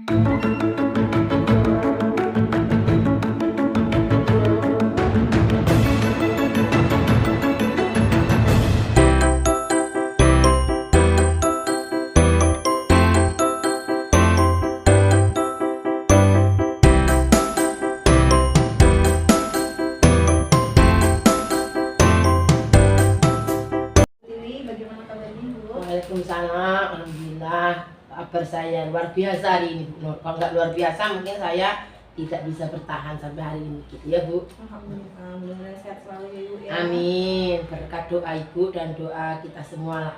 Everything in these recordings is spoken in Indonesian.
Waalaikumsalam, alhamdulillah. Kabar saya luar biasa hari ini, Bu Nur. Kalau nggak luar biasa mungkin saya tidak bisa bertahan sampai hari ini, gitu ya, Bu. Alhamdulillah sehat selalu ya, Ibu ya. Amin. Berkat doa Ibu dan doa kita semua lah.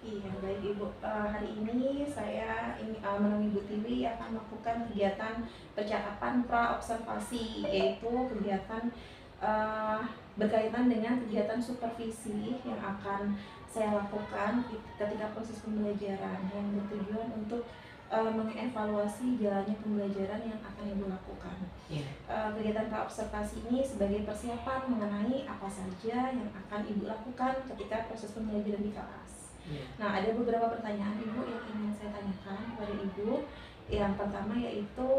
Iya, baik Ibu. Hari ini saya menemui Ibu Tiwi akan melakukan kegiatan percakapan pra-observasi, yaitu kegiatan berkaitan dengan kegiatan supervisi yang akan saya lakukan ketika proses pembelajaran yang bertujuan untuk mengevaluasi jalannya pembelajaran yang akan Ibu lakukan. Kegiatan pra-observasi ini sebagai persiapan mengenai apa saja yang akan Ibu lakukan ketika proses pembelajaran di kelas. Nah, ada beberapa pertanyaan Ibu yang ingin saya tanyakan kepada Ibu. Yang pertama yaitu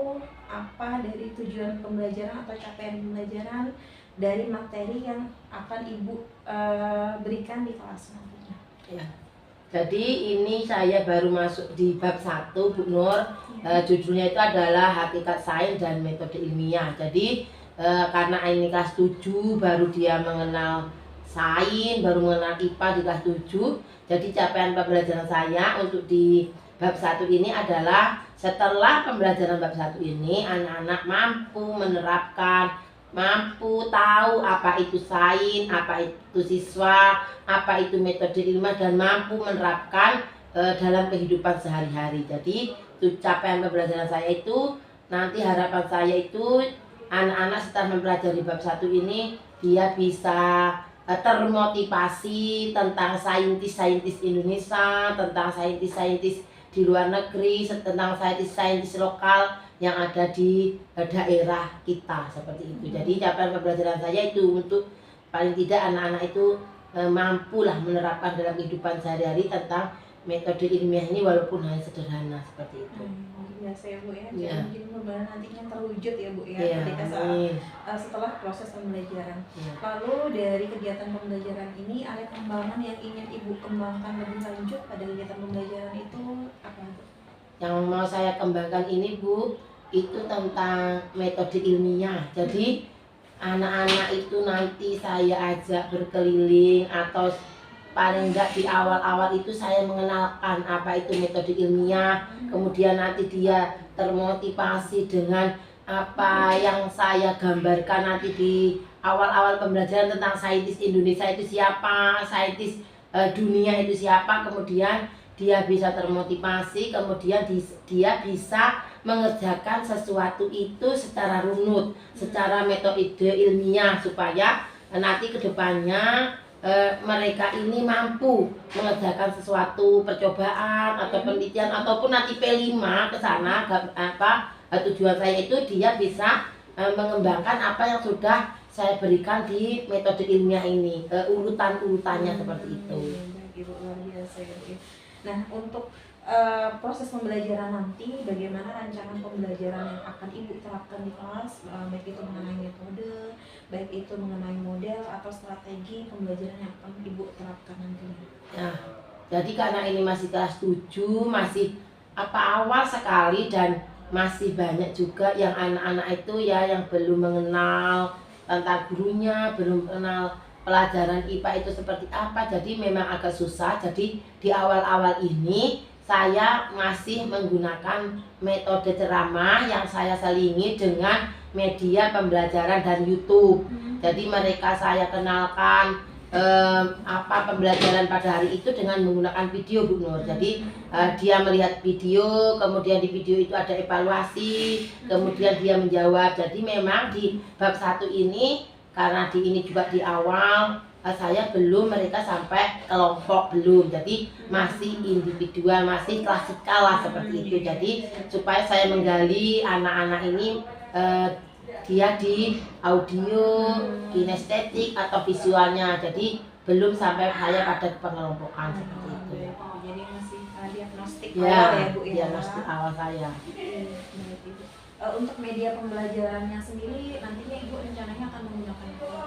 apa dari tujuan pembelajaran atau capaian pembelajaran dari materi yang akan Ibu berikan di kelas nantinya. Ya. Jadi ini saya baru masuk di bab 1, Bu Nur. Judulnya itu adalah hakikat sains dan metode ilmiah. Jadi karena ini kelas 7 baru dia mengenal sains, baru mengenal IPA di kelas 7. Jadi capaian pembelajaran saya untuk di bab 1 ini adalah setelah pembelajaran bab 1 ini anak-anak mampu menerapkan, mampu tahu apa itu sains, apa itu siswa, apa itu metode ilmiah, dan mampu menerapkan dalam kehidupan sehari-hari. Jadi capaian pembelajaran saya itu, nanti harapan saya itu anak-anak setelah mempelajari bab 1 ini dia bisa termotivasi tentang saintis-saintis Indonesia, tentang saintis-saintis di luar negeri, tentang saintis-saintis lokal yang ada di daerah kita, seperti itu. Jadi capaian pembelajaran saya itu untuk paling tidak anak-anak itu mampulah menerapkan dalam kehidupan sehari-hari tentang metode ilmiah ini walaupun hanya sederhana, seperti itu. Biasa ya, Bu ya. Ya. Mungkin mudah-mudahan nantinya terwujud ya, Bu ya, Ya, ketika setelah proses pembelajaran. Ya. Lalu dari kegiatan pembelajaran ini ada kembangan yang ingin Ibu kembangkan lebih lanjut pada kegiatan pembelajaran itu apa, Bu? Yang mau saya kembangkan ini, Bu, itu tentang metode ilmiah. Jadi anak-anak itu nanti saya ajak berkeliling, atau paling enggak di awal-awal itu saya mengenalkan apa itu metode ilmiah. Kemudian nanti dia termotivasi dengan apa yang saya gambarkan nanti di awal-awal pembelajaran tentang saintis Indonesia itu siapa, saintis dunia itu siapa. Kemudian dia bisa termotivasi, kemudian dia bisa mengerjakan sesuatu itu secara runut, secara metode ilmiah, supaya nanti kedepannya mereka ini mampu mengerjakan sesuatu percobaan atau penelitian ataupun nanti P5 ke sana. Tujuan saya itu dia bisa mengembangkan apa yang sudah saya berikan di metode ilmiah ini, urutan-urutannya seperti itu. Ibu luar biasa ya. Nah, untuk proses pembelajaran nanti, bagaimana rancangan pembelajaran yang akan Ibu terapkan di kelas, baik itu mengenai metode, baik itu mengenai model atau strategi pembelajaran yang akan Ibu terapkan nantinya. Nah, jadi karena ini masih kelas 7, masih awal sekali, dan masih banyak juga yang anak-anak itu ya yang belum mengenal tentang gurunya, belum mengenal pelajaran IPA itu seperti apa. Jadi memang agak susah. Jadi di awal-awal ini saya masih menggunakan metode ceramah yang saya selingi dengan media pembelajaran dan YouTube. Jadi mereka saya kenalkan pembelajaran pada hari itu dengan menggunakan video, Bu Nur. Jadi dia melihat video, kemudian di video itu ada evaluasi, kemudian dia menjawab. Jadi memang di bab 1 ini, karena ini juga di awal, saya belum mereka sampai kelompok, belum. Jadi masih individual, masih klasikal lah seperti itu. Jadi supaya saya menggali anak-anak ini dia di audio, kinestetik atau visualnya. Jadi belum sampai saya pada pengelompokan seperti itu. Jadi masih dia diagnostik Ya, awal ya Bu ya. diagnostik awal saya. Baik, Ibu. Untuk media pembelajarannya sendiri nantinya Ibu rencananya akan menggunakan apa?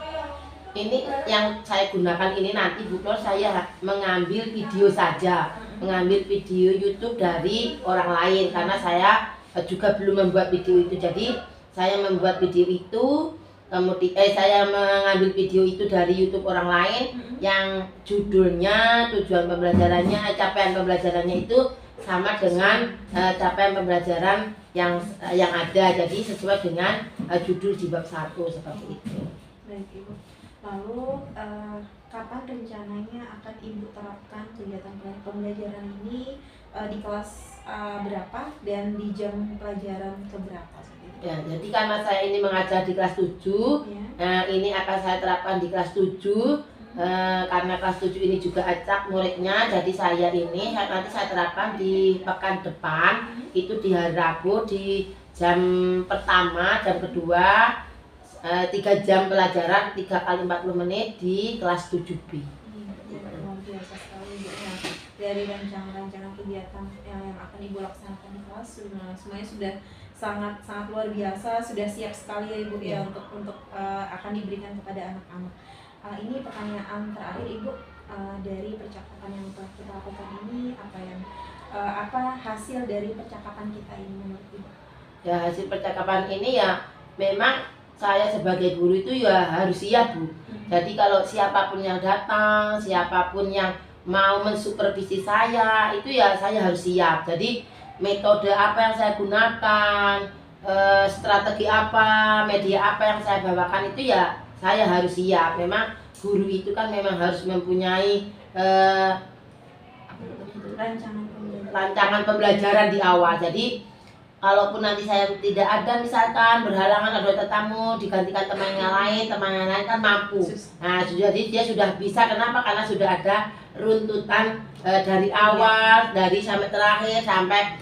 Ini yang saya gunakan ini nanti Bu Nur, saya mengambil video saja, mengambil video YouTube dari orang lain karena saya juga belum membuat video itu. Jadi saya membuat video itu, kemudian saya mengambil video itu dari YouTube orang lain yang judulnya, tujuan pembelajarannya, capaian pembelajarannya itu sama dengan capaian pembelajaran yang ada. Jadi sesuai dengan judul di bab 1 seperti itu. Baik Ibu. Lalu kapan rencananya akan Ibu terapkan kegiatan pembelajaran ini di kelas berapa dan di jam pelajaran keberapa? Ya, jadi karena saya ini mengajar di kelas 7, Ya. nah ini akan saya terapkan di kelas 7 karena kelas 7 ini juga acak muridnya, jadi saya ini nanti saya terapkan di pekan depan, itu di hari Rabu di jam pertama, jam kedua, 3 jam pelajaran 3 kali 40 menit di kelas 7B. Luar biasa sekali Bu ya. Dari rancangan-rancangan kegiatan yang akan Ibu laksanakan di kelas semuanya sudah sangat luar biasa, sudah siap sekali ya Ibu ya untuk akan diberikan kepada anak-anak. Ini pertanyaan terakhir Ibu, dari percakapan yang telah kita lakukan ini apa hasil dari percakapan kita ini menurut Ibu? Ya, hasil percakapan ini ya memang saya sebagai guru itu ya harus siap Bu. Jadi kalau siapapun yang datang, siapapun yang mau mensupervisi saya, itu ya saya harus siap. Jadi metode apa yang saya gunakan, strategi apa, media apa yang saya bawakan itu ya saya harus siap. Memang guru itu kan memang harus mempunyai rancangan pembelajaran di awal. Jadi kalaupun nanti saya tidak ada, misalkan berhalangan ada tetamu, digantikan teman yang lain kan mampu. Nah, jadi dia sudah bisa. Kenapa? Karena sudah ada runtutan dari awal, dari sampai terakhir, sampai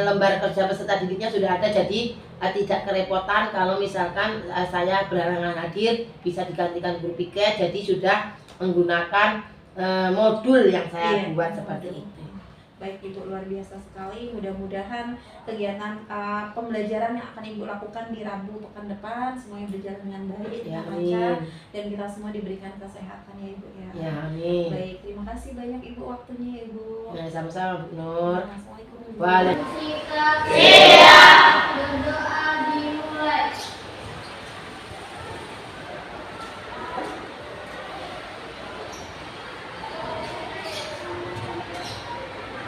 lembar kerja peserta didiknya sudah ada. Jadi tidak kerepotan kalau misalkan saya berhalangan hadir, bisa digantikan guru piket. Jadi sudah menggunakan modul yang saya buat seperti itu. Baik Ibu, luar biasa sekali. Mudah-mudahan kegiatan pembelajaran yang akan Ibu lakukan di Rabu pekan depan semuanya berjalan dengan baik, dengan lancar, dan kita semua diberikan kesehatan ya Ibu ya. Ya, amin. Baik, terima kasih banyak Ibu waktunya Ibu. Ya, sama-sama Bu Nur. Assalamualaikum. Waalaikumsalam. Berdoa dimulai.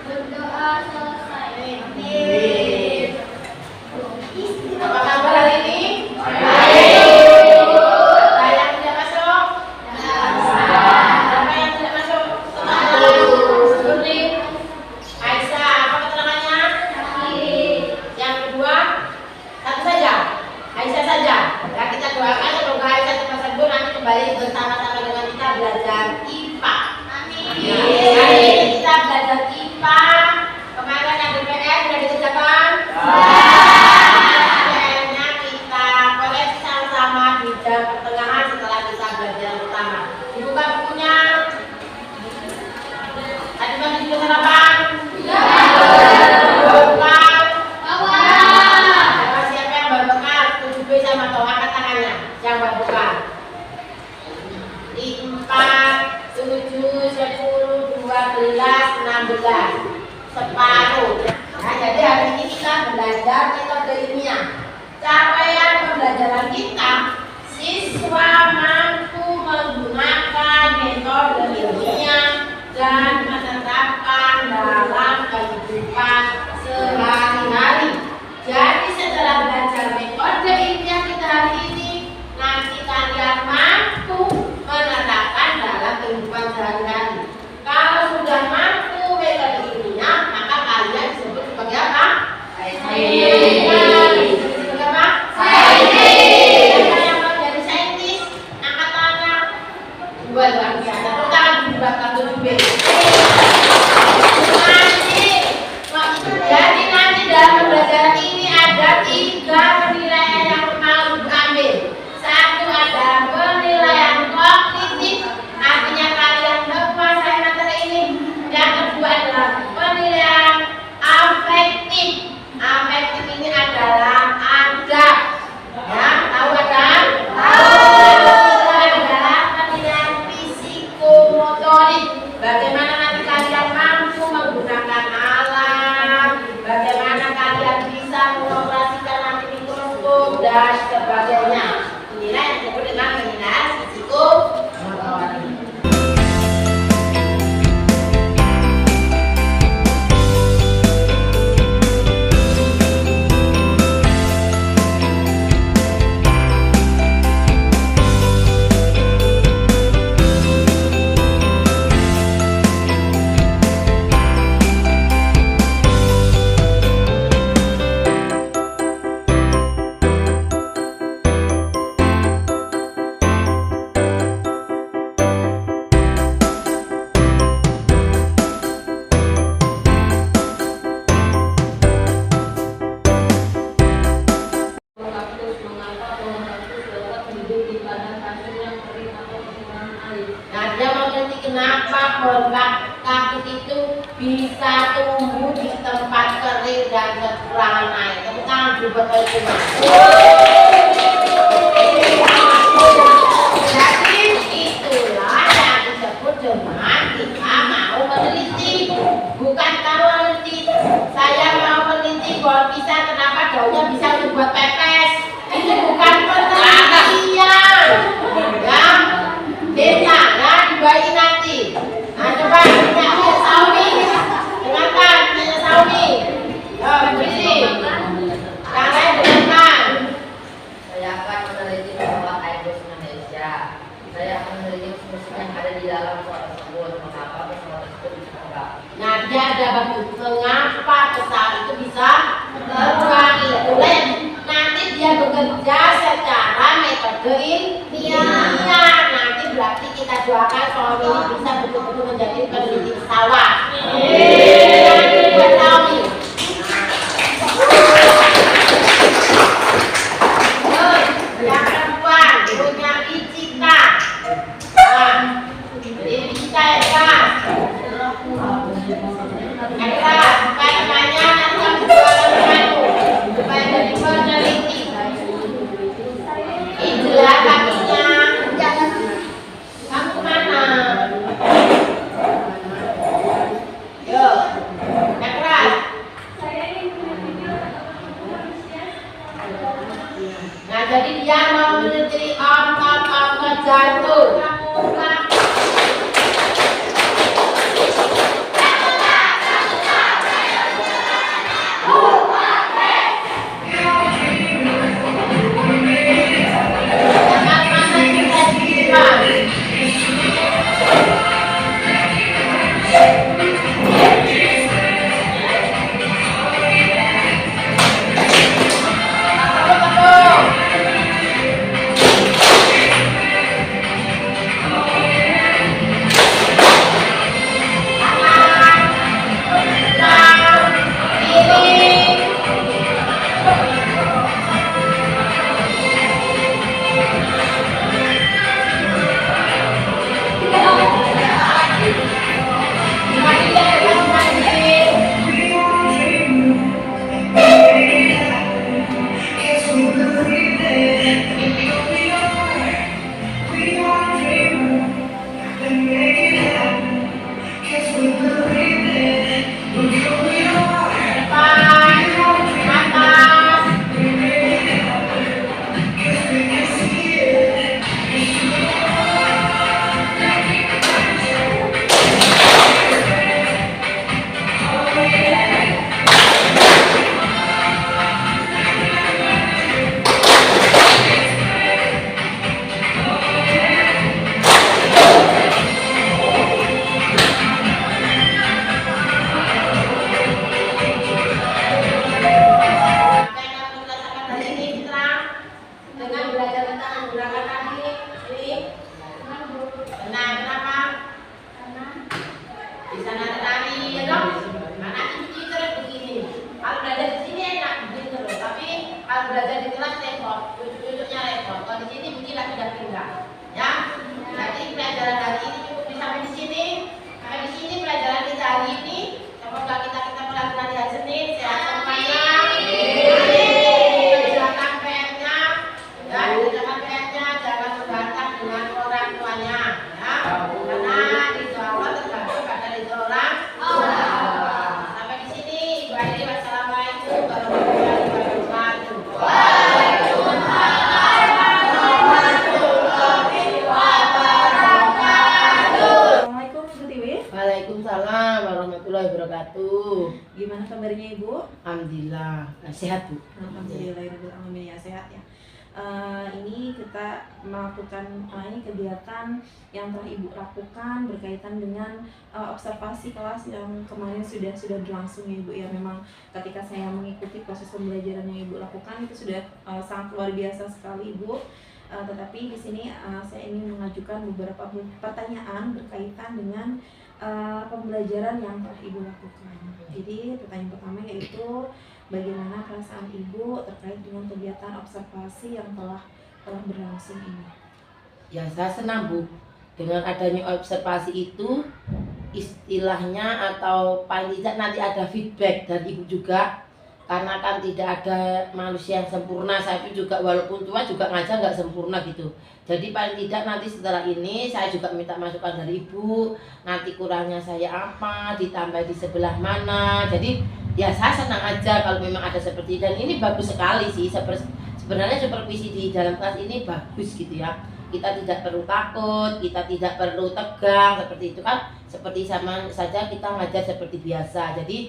Berdoa selesai. Apa kabar hari ini? Ada yang tidak masuk? Apa yang tidak masuk? Aisyah, apa keterangannya? Yang pohon kaktus itu bisa tumbuh di tempat kering dan kekurangan air. Tepuk tangan dulu buat teman-teman. Jadi itulah yang disebut dengan kita mau meneliti. Bukan kamu meneliti, saya mau meneliti pohon pisang kenapa daunnya bisa dibuat pepes. Itu bukan penelitian. Ya, kita ya dibayi nanti. Nah coba tanya Saumi, dengarkan tanya Saumi. Berdiri. Yang lain dengarkan. Saya akan meneliti bahwa Airbus Indonesia. Saya akan meneliti mesin yang ada di dalam pesawat tersebut. Mengapa pesawat tersebut bisa terbang? Nah dia ada batu. Mengapa pesawat itu bisa terbang? Itulah nanti dia bekerja secara metode ilmiah. Nanti berarti kita doakan Saumi ini bisa betul-betul menjadi peneliti pesawat. Nanti buat Saumi. Yang perempuan punya Icika. Nah, ini Icika ya kan? Eka, supaya temannya nanti kamu jualan temanmu supaya jadi peneliti. Itulah kakinya. Kamu kemana? Yo, Eka. Nah, jadi dia mau meneliti otot jantung. Waalaikumsalam warahmatullahi wabarakatuh. Gimana kabarnya Ibu? Alhamdulillah, sehat Bu. Alhamdulillahirobbilalamin ya, sehat ya. Ini kita melakukan ini kegiatan yang telah Ibu lakukan berkaitan dengan observasi kelas yang kemarin sudah berlangsung ya Ibu ya. Memang ketika saya mengikuti proses pembelajaran yang Ibu lakukan itu sudah sangat luar biasa sekali Ibu. Tetapi di sini saya ingin mengajukan beberapa pertanyaan berkaitan dengan pembelajaran yang telah Ibu lakukan. Jadi pertanyaan pertama yaitu bagaimana perasaan Ibu terkait dengan kegiatan observasi yang telah berlangsung ini? Ya saya senang Bu dengan adanya observasi itu istilahnya atau paling tidak nanti ada feedback dari ibu juga, karena kan tidak ada manusia yang sempurna. Saya pun juga walaupun tua juga ngajar nggak sempurna gitu. Jadi paling tidak nanti setelah ini saya juga minta masukan dari ibu, nanti kurangnya saya apa, ditambah di sebelah mana. Jadi ya saya senang aja kalau memang ada seperti, dan ini bagus sekali sih. Sebenarnya supervisi di dalam kelas ini bagus gitu ya. Kita tidak perlu takut, kita tidak perlu tegang seperti itu kan, seperti sama saja kita ngajar seperti biasa. Jadi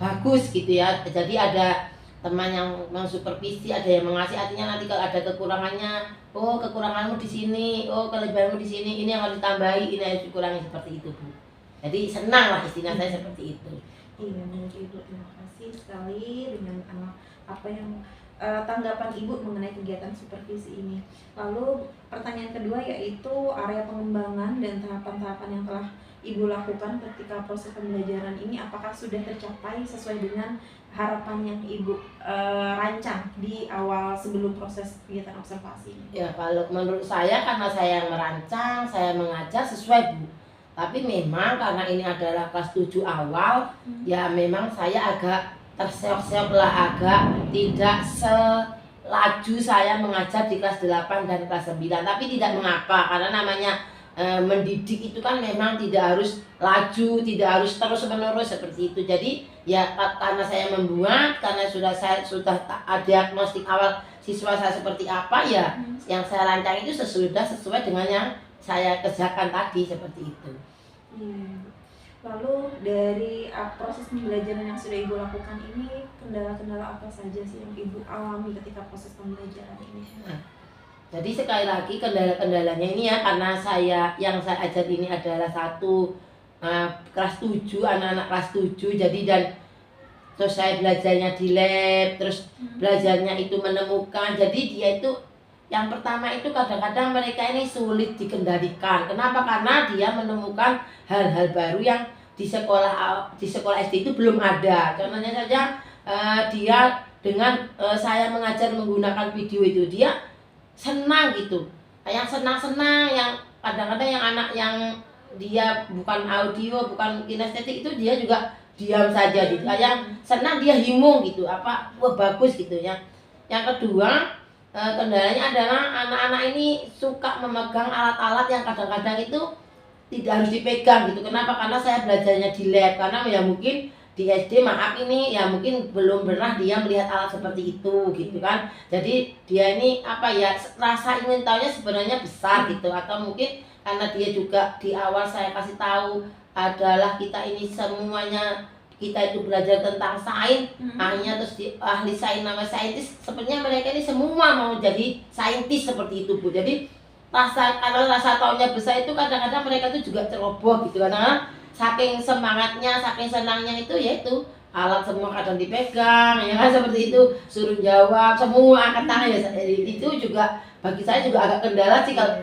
bagus gitu ya. Jadi ada teman yang mensupervisi, ada yang mengasih, artinya nanti kalau ada kekurangannya, oh kekuranganmu di sini, oh kelebihanmu di sini, ini yang harus ditambahi, ini harus dikurangi, seperti itu Bu. Jadi senang lah istilah saya seperti itu. Iya, menurut Ibu, terima kasih sekali dengan apa yang tanggapan Ibu mengenai kegiatan supervisi ini. Lalu pertanyaan kedua yaitu area pengembangan dan tahapan-tahapan yang telah Ibu lakukan ketika proses pembelajaran ini, apakah sudah tercapai sesuai dengan harapan yang Ibu rancang di awal sebelum proses kegiatan observasi ini? Ya kalau menurut saya, karena saya yang merancang, saya mengajar sesuai Bu. Tapi memang karena ini adalah kelas 7 awal, ya memang saya agak terseok-seok lah, agak tidak selaju saya mengajar di kelas 8 dan kelas 9. Tapi tidak mengapa, karena namanya mendidik itu kan memang tidak harus laju, tidak harus terus menerus seperti itu. Jadi ya karena saya membuat, karena saya sudah diagnostik awal siswa saya seperti apa, ya yang saya rancang itu sesuai dengan yang saya kerjakan tadi, seperti itu. Lalu dari proses pembelajaran yang sudah Ibu lakukan ini, kendala-kendala apa saja sih yang Ibu alami ketika proses pembelajaran ini? Jadi sekali lagi kendala-kendalanya ini ya, karena yang saya ajar ini adalah kelas 7, anak-anak kelas 7. Jadi terus saya belajarnya di lab, terus belajarnya itu menemukan. Jadi dia itu yang pertama itu kadang-kadang mereka ini sulit dikendalikan. Kenapa? Karena dia menemukan hal-hal baru yang di sekolah SD itu belum ada. Contohnya saja dia dengan saya mengajar menggunakan video itu, dia senang gitu, yang senang-senang, yang kadang-kadang yang anak yang dia bukan audio, bukan kinestetik itu dia juga diam saja gitu. Yang senang dia himung gitu, wah bagus gitu ya. Yang kedua, kendalanya adalah anak-anak ini suka memegang alat-alat yang kadang-kadang itu tidak harus dipegang gitu. Kenapa? Karena saya belajarnya di lab, karena ya mungkin di SD maaf ini ya mungkin belum pernah dia melihat alat seperti itu gitu kan. Jadi dia ini rasa ingin tahunya sebenarnya besar gitu, atau mungkin karena dia juga di awal saya kasih tahu adalah kita ini semuanya, kita itu belajar tentang sains, akhirnya terus ahli sains nama saintis, sebenarnya mereka ini semua mau jadi saintis seperti itu Bu. Jadi karena rasa taunya besar itu kadang-kadang mereka itu juga ceroboh gitu, karena saking semangatnya, saking senangnya itu, yaitu alat semua kadang dipegang, ya kan, seperti itu, suruh jawab, semua angkat tangan ya. Itu juga bagi saya juga agak kendala sih kalau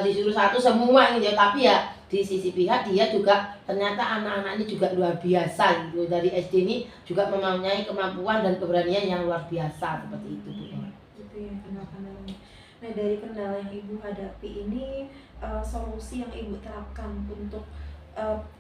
disuruh satu semua ini ya. Tapi ya di sisi pihak dia juga ternyata anak-anak ini juga luar biasa gitu. Dari SD ini juga mempunyai kemampuan dan keberanian yang luar biasa seperti itu. Gitu ya kendala-kendalanya. Nah, dari kendala yang Ibu hadapi ini, solusi yang Ibu terapkan untuk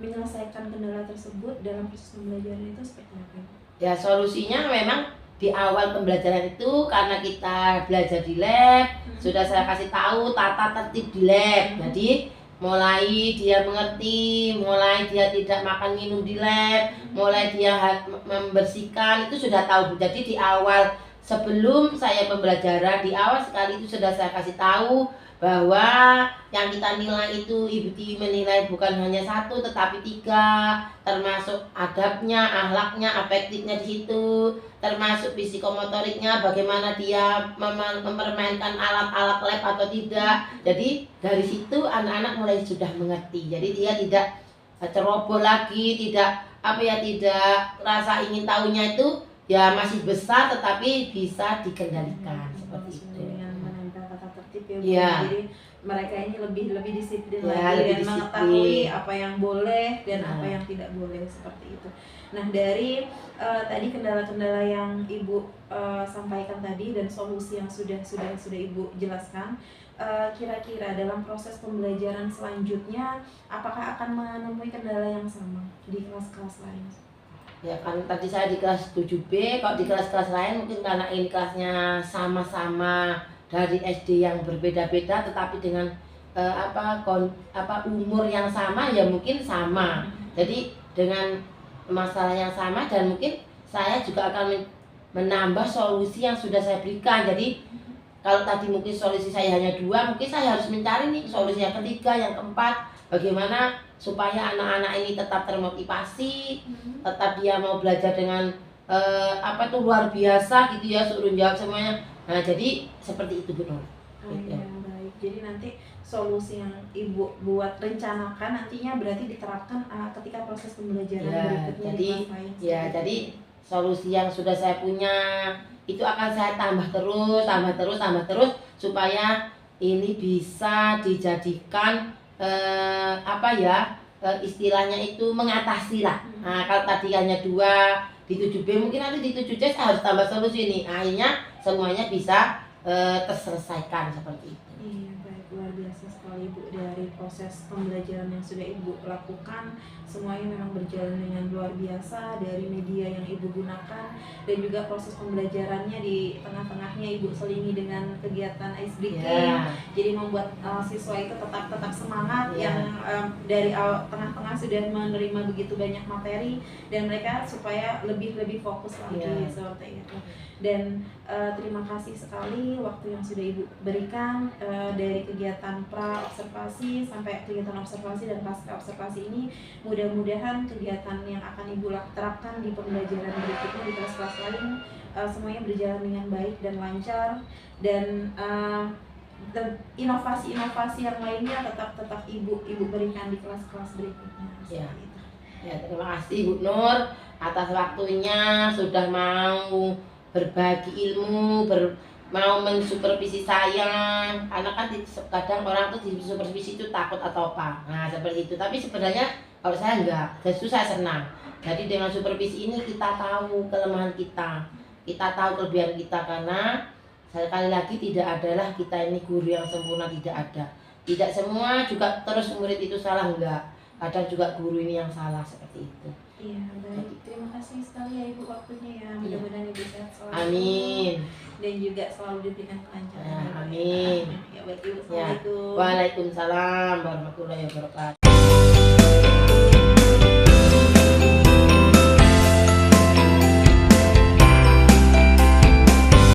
menyelesaikan kendala tersebut dalam proses pembelajaran itu seperti apa? Ya, solusinya memang di awal pembelajaran itu karena kita belajar di lab, sudah saya kasih tahu tata tertib di lab. Jadi mulai dia mengerti, mulai dia tidak makan minum di lab, mulai dia membersihkan, itu sudah tahu. Jadi di awal sebelum saya pembelajaran, di awal sekali itu sudah saya kasih tahu bahwa yang kita nilai itu Ibu Tiwi menilai bukan hanya 1 tetapi 3, termasuk adabnya, akhlaknya, afektifnya di situ, termasuk psikomotoriknya, bagaimana dia mempermainkan alat-alat lab atau tidak. Jadi dari situ anak-anak mulai sudah mengerti. Jadi dia tidak ceroboh lagi, tidak tidak rasa ingin tahunya itu ya masih besar tetapi bisa dikendalikan seperti itu. Dengan menempel tata tertib ya Bu. Ya. Jadi mereka ini lebih disiplin Ya, lagi lebih dan disiplin. mengetahui apa yang boleh dan Nah. apa yang tidak boleh seperti itu. Nah, dari tadi kendala-kendala yang Ibu sampaikan tadi dan solusi yang sudah Ibu jelaskan, kira-kira dalam proses pembelajaran selanjutnya apakah akan menemui kendala yang sama di kelas-kelas lain? Ya kan tadi saya di kelas 7B, kalau di kelas-kelas lain mungkin karena ini kelasnya sama-sama dari SD yang berbeda-beda tetapi dengan umur yang sama ya mungkin sama. Jadi dengan masalah yang sama dan mungkin saya juga akan menambah solusi yang sudah saya berikan. Jadi kalau tadi mungkin solusi saya hanya 2, mungkin saya harus mencari nih solusi yang ketiga, yang keempat, bagaimana supaya anak-anak ini tetap termotivasi, tetap dia mau belajar dengan luar biasa gitu ya, suruh jawab semuanya. Nah, jadi seperti itu Bu Nur. Ya, baik. Jadi nanti solusi yang Ibu buat rencanakan nantinya berarti diterapkan ketika proses pembelajaran Ya, berikutnya jadi di kelas lain. ya jadi solusi yang sudah saya punya itu akan saya tambah terus supaya ini bisa dijadikan istilahnya itu mengatasi lah. Nah, kalau tadi hanya 2 di 7B, mungkin nanti di 7C saya harus tambah solusi ini. Akhirnya semuanya bisa terselesaikan seperti itu. Iya, baik, luar biasa sekali Bu, dari proses pembelajaran yang sudah Ibu lakukan semuanya memang berjalan dengan luar biasa, dari media yang Ibu gunakan dan juga proses pembelajarannya di tengah-tengahnya Ibu selingi dengan kegiatan ice breaking. Jadi membuat siswa itu tetap semangat yang dari tengah-tengah sudah menerima begitu banyak materi dan mereka supaya lebih fokus lagi seperti itu. Dan terima kasih sekali waktu yang sudah Ibu berikan dari kegiatan pra observasi sampai kegiatan observasi dan pasca observasi ini. Mudah-mudahan kegiatan yang akan Ibu terapkan di pembelajaran berikutnya di kelas-kelas lain semuanya berjalan dengan baik dan lancar dan inovasi-inovasi yang lainnya tetap Ibu berikan di kelas-kelas berikutnya. Ya, terima kasih Bu Nur atas waktunya sudah mau berbagi ilmu, mau mensupervisi saya, karena kan kadang orang tuh di supervisi itu takut atau apa. Nah, seperti itu. Tapi sebenarnya kalau saya enggak, justru saya senang. Jadi dengan supervisi ini kita tahu kelemahan kita tahu kelebihan kita, karena sekali lagi tidak adalah kita ini guru yang sempurna, tidak ada. Tidak semua juga terus murid itu salah, enggak. Kadang juga guru ini yang salah, seperti itu. Iya, baik. Terima kasih sekali ya Ibu waktunya ya. Mudah-mudahan Ibu sehat selalu. Amin. Dan juga selalu diberikan kelancaran. Amin. Ya, baik Ibu. Assalamualaikum. Waalaikumsalam warahmatullahi wabarakatuh.